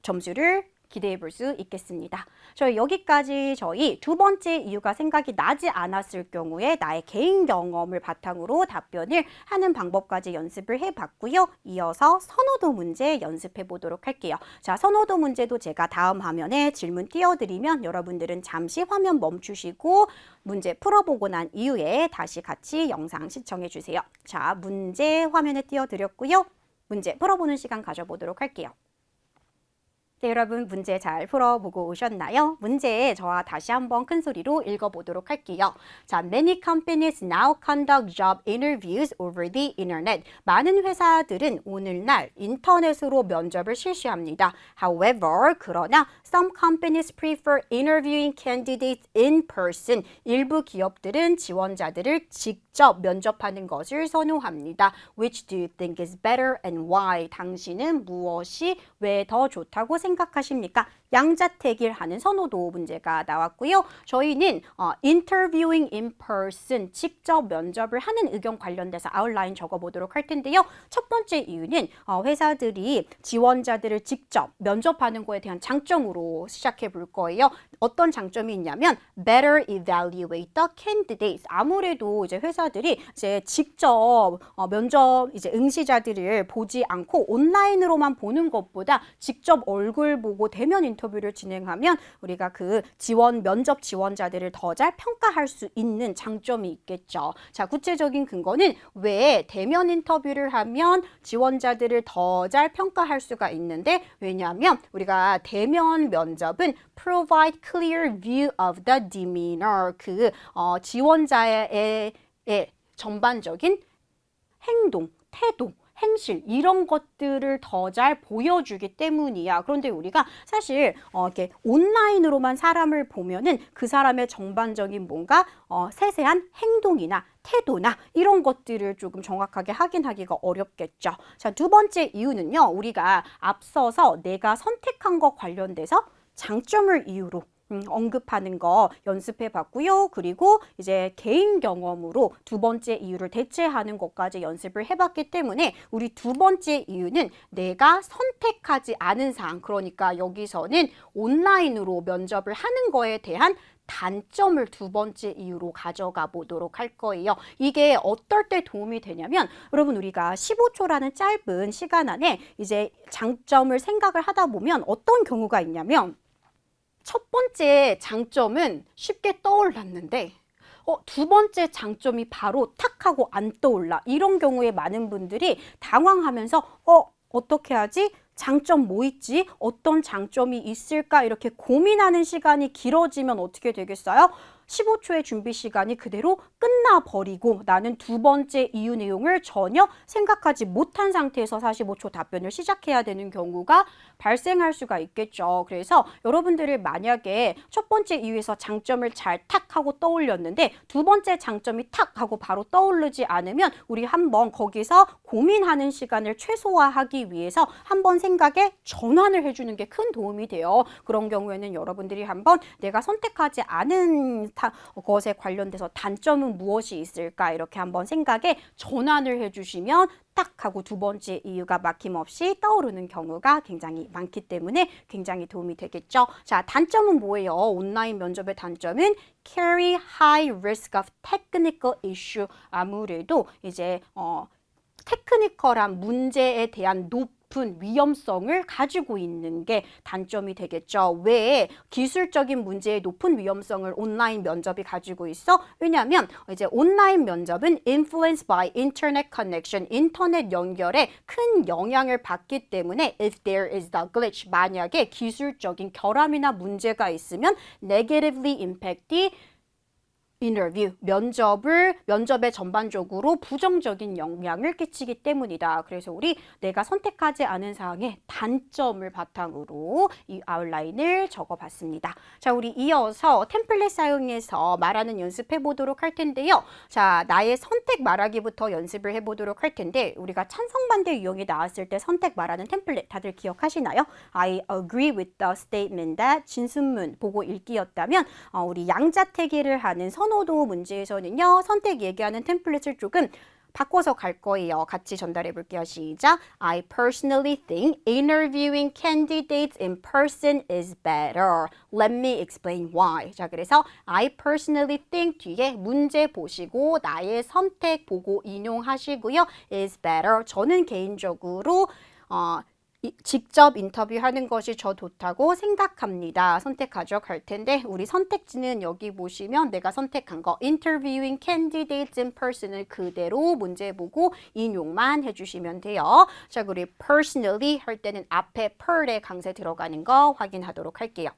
점수를 기대해 볼 수 있겠습니다. 저희 여기까지 저희 두 번째 이유가 생각이 나지 않았을 경우에 나의 개인 경험을 바탕으로 답변을 하는 방법까지 연습을 해봤고요. 이어서 선호도 문제 연습해 보도록 할게요. 자, 선호도 문제도 제가 다음 화면에 질문 띄워드리면 여러분들은 잠시 화면 멈추시고 문제 풀어보고 난 이후에 다시 같이 영상 시청해 주세요. 자, 문제 화면에 띄워드렸고요. 문제 풀어보는 시간 가져보도록 할게요. 네, 여러분 문제 잘 풀어보고 오셨나요? 문제 저와 다시 한번 큰 소리로 읽어보도록 할게요. 자, many companies now conduct job interviews over the internet. 많은 회사들은 오늘날 인터넷으로 면접을 실시합니다. However, 그러나 some companies prefer interviewing candidates in person. 일부 기업들은 지원자들을 직접 직접 면접하는 것을 선호합니다. Which do you think is better and why? 당신은 무엇이 왜 더 좋다고 생각하십니까? 양자택일하는 선호도 문제가 나왔고요. 저희는 interviewing in person, 직접 면접을 하는 의견 관련돼서 아웃라인 적어보도록 할 텐데요. 첫 번째 이유는 회사들이 지원자들을 직접 면접하는 거에 대한 장점으로 시작해 볼 거예요. 어떤 장점이 있냐면 better evaluate the candidates. 아무래도 이제 회사들이 이제 직접 면접 이제 응시자들을 보지 않고 온라인으로만 보는 것보다 직접 얼굴 보고 대면 인터뷰를 진행하면 우리가 그 면접 지원자들을 더 잘 평가할 수 있는 장점이 있겠죠. 자, 구체적인 근거는 왜 대면 인터뷰를 하면 지원자들을 더 잘 평가할 수가 있는데 왜냐하면 우리가 대면 면접은 provide clear view of the demeanor 그 지원자의 전반적인 행동, 태도 행실 이런 것들을 더 잘 보여주기 때문이야. 그런데 우리가 사실 이렇게 온라인으로만 사람을 보면은 그 사람의 전반적인 뭔가 세세한 행동이나 태도나 이런 것들을 조금 정확하게 확인하기가 어렵겠죠. 자, 두 번째 이유는요. 우리가 앞서서 내가 선택한 것 관련돼서 장점을 이유로 언급하는 거 연습해 봤고요. 그리고 이제 개인 경험으로 두 번째 이유를 대체하는 것까지 연습을 해봤기 때문에 우리 두 번째 이유는 내가 선택하지 않은 사항, 그러니까 여기서는 온라인으로 면접을 하는 거에 대한 단점을 두 번째 이유로 가져가 보도록 할 거예요. 이게 어떨 때 도움이 되냐면 여러분 우리가 15초라는 짧은 시간 안에 이제 장점을 생각을 하다 보면 어떤 경우가 있냐면 첫 번째 장점은 쉽게 떠올랐는데 두 번째 장점이 바로 탁 하고 안 떠올라. 이런 경우에 많은 분들이 당황하면서 어떻게 하지? 장점 뭐 있지? 어떤 장점이 있을까? 이렇게 고민하는 시간이 길어지면 어떻게 되겠어요? 15초의 준비 시간이 그대로 끝나버리고 나는 두 번째 이유 내용을 전혀 생각하지 못한 상태에서 45초 답변을 시작해야 되는 경우가 발생할 수가 있겠죠. 그래서 여러분들이 만약에 첫 번째 이유에서 장점을 잘 탁 하고 떠올렸는데 두 번째 장점이 탁 하고 바로 떠오르지 않으면 우리 한번 거기서 고민하는 시간을 최소화하기 위해서 한번 생각에 전환을 해주는 게 큰 도움이 돼요. 그런 경우에는 여러분들이 한번 내가 선택하지 않은 것에 관련돼서 단점은 무엇이 있을까 이렇게 한번 생각에 전환을 해주시면 딱 하고 두 번째 이유가 막힘없이 떠오르는 경우가 굉장히 많기 때문에 굉장히 도움이 되겠죠. 자, 단점은 뭐예요? 온라인 면접의 단점은 carry high risk of technical issue. 아무래도 이제 테크니컬한 문제에 대한 높은 위험성을 가지고 있는 게 단점이 되겠죠. 왜 기술적인 문제의 높은 위험성을 온라인 면접이 가지고 있어? 왜냐하면 이제 온라인 면접은 influenced by internet connection, 인터넷 연결에 큰 영향을 받기 때문에 if there is the glitch, 만약에 기술적인 결함이나 문제가 있으면 negatively impact the 인터뷰, 면접에 전반적으로 부정적인 영향을 끼치기 때문이다. 그래서 우리 내가 선택하지 않은 사항의 단점을 바탕으로 이 아웃라인을 적어봤습니다. 자, 우리 이어서 템플릿 사용해서 말하는 연습해 보도록 할 텐데요. 자, 나의 선택 말하기부터 연습을 해보도록 할 텐데 우리가 찬성 반대 유형이 나왔을 때 선택 말하는 템플릿 다들 기억하시나요? I agree with the statement that 진순문 보고 읽기였다면 우리 양자택일을 하는 선호도 문제에서는요. 선택 얘기하는 템플릿을 조금 바꿔서 갈 거예요. 같이 전달해 볼게요. 시작. I personally think interviewing candidates in person is better. Let me explain why. 자, 그래서 I personally think 뒤에 문제 보시고 나의 선택 보고 인용하시고요. is better. 저는 개인적으로 직접 인터뷰하는 것이 저 좋다고 생각합니다. 선택하죠. 갈 텐데 우리 선택지는 여기 보시면 내가 선택한 거 interviewing candidates in person을 그대로 문제 보고 인용만 해주시면 돼요. 자, 그리고 personally 할 때는 앞에 per에 강세 들어가는 거 확인하도록 할게요.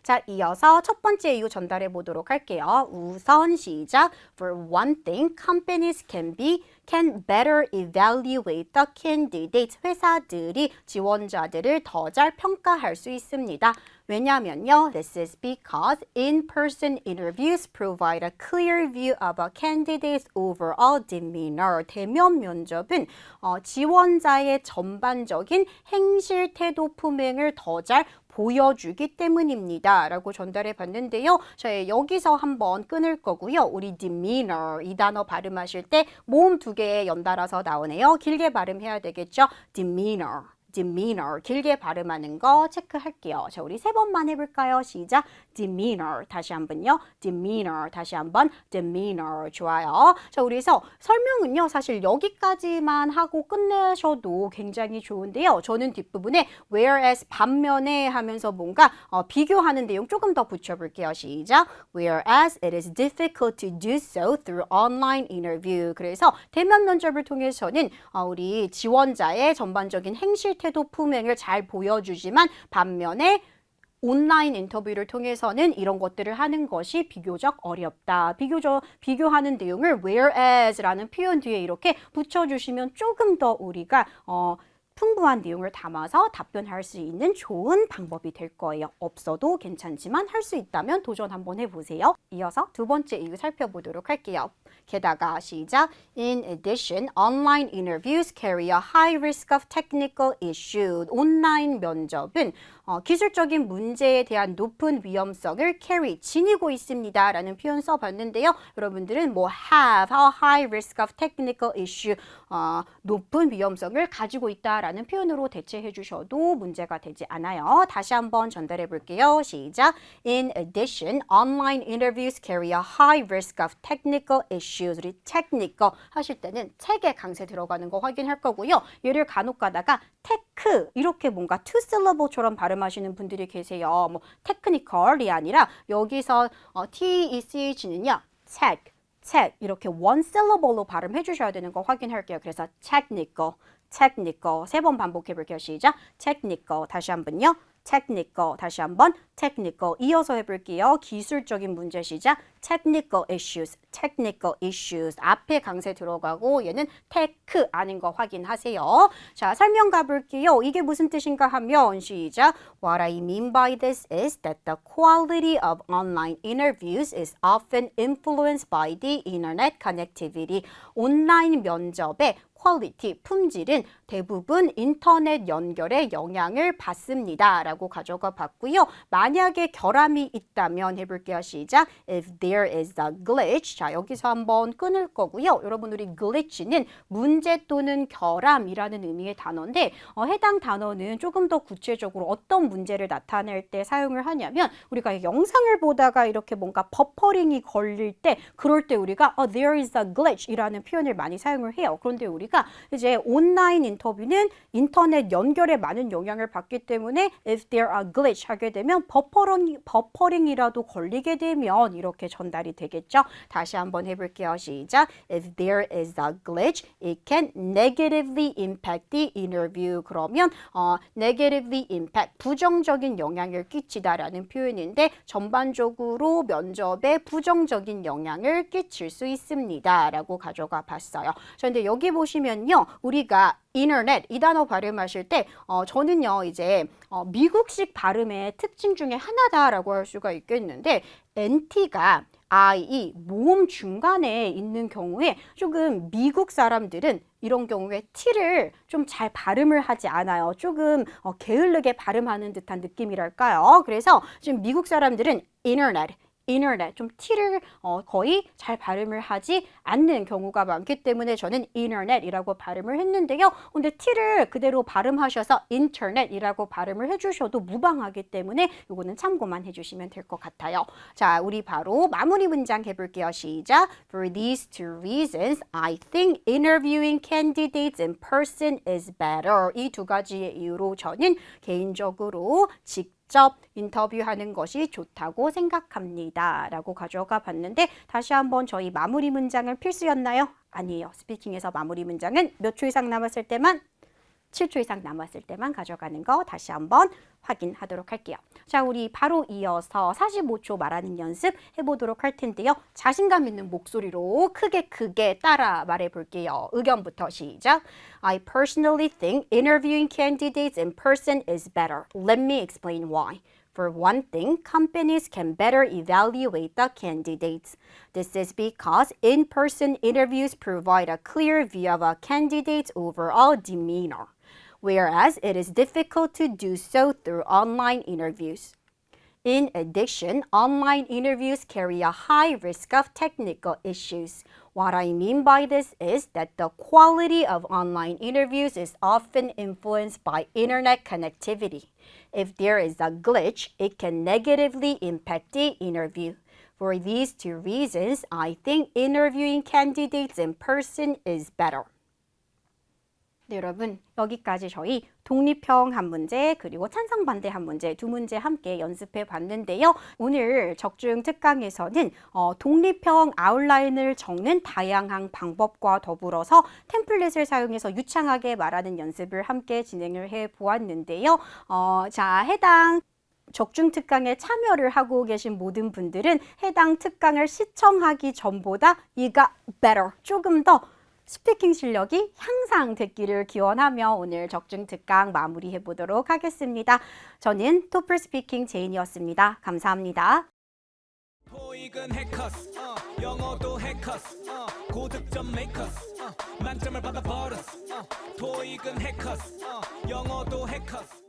자, 이어서 첫 번째 이유 전달해 보도록 할게요. 우선 시작. For one thing, companies can be can better evaluate the candidates. 회사들이 지원자들을 더 잘 평가할 수 있습니다. 왜냐면요, this is because in-person interviews provide a clear view of a candidate's overall demeanor. 대면 면접은 지원자의 전반적인 행실, 태도, 품행을 더 잘 보여주기 때문입니다. 라고 전달해 봤는데요. 자, 여기서 한번 끊을 거고요. 우리 demeanor 이 단어 발음하실 때 모음 2개 연달아서 나오네요. 길게 발음해야 되겠죠? demeanor. demeanor 길게 발음하는 거 체크할게요. 자, 우리 3번만 해볼까요? 시작. demeanor 다시 한번요. demeanor 다시 한번 demeanor 좋아요. 자, 우리서 설명은요 사실 여기까지만 하고 끝내셔도 굉장히 좋은데요. 저는 뒷부분에 whereas 반면에 하면서 뭔가 비교하는 내용 조금 더 붙여볼게요. 시작. whereas it is difficult to do so through online interview. 그래서 대면 면접을 통해서는 우리 지원자의 전반적인 행실 태도 품행을 잘 보여주지만 반면에 온라인 인터뷰를 통해서는 이런 것들을 하는 것이 비교적 어렵다. 비교하는 내용을 whereas라는 표현 뒤에 이렇게 붙여주시면 조금 더 우리가 풍부한 내용을 담아서 답변할 수 있는 좋은 방법이 될 거예요. 없어도 괜찮지만 할 수 있다면 도전 한번 해보세요. 이어서 2번째 이유 살펴보도록 할게요. 게다가 시작. In addition, online interviews carry a high risk of technical issues. 온라인 면접은 기술적인 문제에 대한 높은 위험성을 지니고 있습니다. 라는 표현 써봤는데요. 여러분들은 뭐 have a high risk of technical issue 높은 위험성을 가지고 있다라는 표현으로 대체해 주셔도 문제가 되지 않아요. 다시 한번 전달해 볼게요. 시작. In addition, online interviews carry a high risk of technical issues. 우리 technical 하실 때는 tech에 강세 들어가는 거 확인할 거고요. 얘를 간혹 가다가 tech 이렇게 뭔가 two syllable처럼 발음하시는 분들이 계세요. 뭐 technical이 아니라 여기서 TECH는요. tech 이렇게 one syllable로 발음해 주셔야 되는 거 확인할게요. 그래서 technical 3번 반복해 볼게요. 시작. technical 다시 한번요. technical 다시 한번 technical 이어서 해볼게요. 기술적인 문제 시작. technical issues 앞에 강세 들어가고 얘는 tech 아닌 거 확인하세요. 자, 설명 가볼게요. 이게 무슨 뜻인가 하면 시작. What I mean by this is that the quality of online interviews is often influenced by the internet connectivity. 온라인 면접의 퀄리티, 품질은 대부분 인터넷 연결에 영향을 받습니다. 라고 가져가 봤고요. 만약에 결함이 있다면 해볼게요. 시작. If there is a glitch. 자, 여기서 한번 끊을 거고요. 여러분, 우리 glitch는 문제 또는 결함이라는 의미의 단어인데 해당 단어는 조금 더 구체적으로 어떤 문제를 나타낼 때 사용을 하냐면 우리가 영상을 보다가 이렇게 뭔가 버퍼링이 걸릴 때 그럴 때 우리가 there is a glitch 이라는 표현을 많이 사용을 해요. 그런데 우리가 이제 온라인 인터뷰는 인터넷 연결에 많은 영향을 받기 때문에 if there are glitch 하게 되면 버퍼링이라도 걸리게 되면 이렇게 전달이 되겠죠. 다시 한번 해볼게요. 시작. If there is a glitch, it can negatively impact the interview. 그러면 negatively impact, 부정적인 영향을 끼치다라는 표현인데 전반적으로 면접에 부정적인 영향을 끼칠 수 있습니다. 라고 가져가 봤어요. 그런데 여기 보시면요. 우리가 인터넷 이 단어 발음하실 때 저는요 이제 미국식 발음의 특징 중에 하나다라고 할 수가 있겠는데 NT가 IE 모음 중간에 있는 경우에 조금 미국 사람들은 이런 경우에 T를 좀 잘 발음을 하지 않아요. 조금 게을르게 발음하는 듯한 느낌이랄까요. 그래서 지금 미국 사람들은 인터넷 좀 T를 거의 잘 발음을 하지 않는 경우가 많기 때문에 저는 인터넷이라고 발음을 했는데요. 근데 T를 그대로 발음하셔서 인터넷이라고 발음을 해주셔도 무방하기 때문에 이거는 참고만 해주시면 될 것 같아요. 자, 우리 바로 마무리 문장 해볼게요. 시작. For these two reasons, I think interviewing candidates in person is better. 이 두 가지의 이유로 저는 개인적으로 직접 인터뷰하는 것이 좋다고 생각합니다. 라고 가져가 봤는데 다시 한번 저희 마무리 문장은 필수였나요? 아니에요. 스피킹에서 마무리 문장은 몇 초 이상 남았을 때만 7초 이상 남았을 때만 가져가는 거 다시 한번 확인하도록 할게요. 자, 우리 바로 이어서 45초 말하는 연습 해보도록 할 텐데요. 자신감 있는 목소리로 크게 따라 말해볼게요. 의견부터 시작. I personally think interviewing candidates in person is better. Let me explain why. For one thing, companies can better evaluate the candidates. This is because in-person interviews provide a clear view of a candidate's overall demeanor, whereas it is difficult to do so through online interviews. In addition, online interviews carry a high risk of technical issues. What I mean by this is that the quality of online interviews is often influenced by internet connectivity. If there is a glitch, it can negatively impact the interview. For these two reasons, I think interviewing candidates in person is better. 네, 여러분, 여기까지 저희 독립형 한 문제 그리고 찬성 반대 한 문제 두 문제 함께 연습해 봤는데요. 오늘 적중 특강에서는 독립형 아웃라인을 적는 다양한 방법과 더불어서 템플릿을 사용해서 유창하게 말하는 연습을 함께 진행을 해 보았는데요. 자, 해당 적중 특강에 참여를 하고 계신 모든 분들은 해당 특강을 시청하기 전보다 you got better, 조금 더 스피킹 실력이 향상됐기를 기원하며 오늘 적중 특강 마무리해 보도록 하겠습니다. 저는 토플 스피킹 제인이었습니다. 감사합니다. 토익은 해커스, 영어도 해커스, 고득점 메이커스, 만점을 받아버렸어. 토익은 해커스, 영어도 해커스.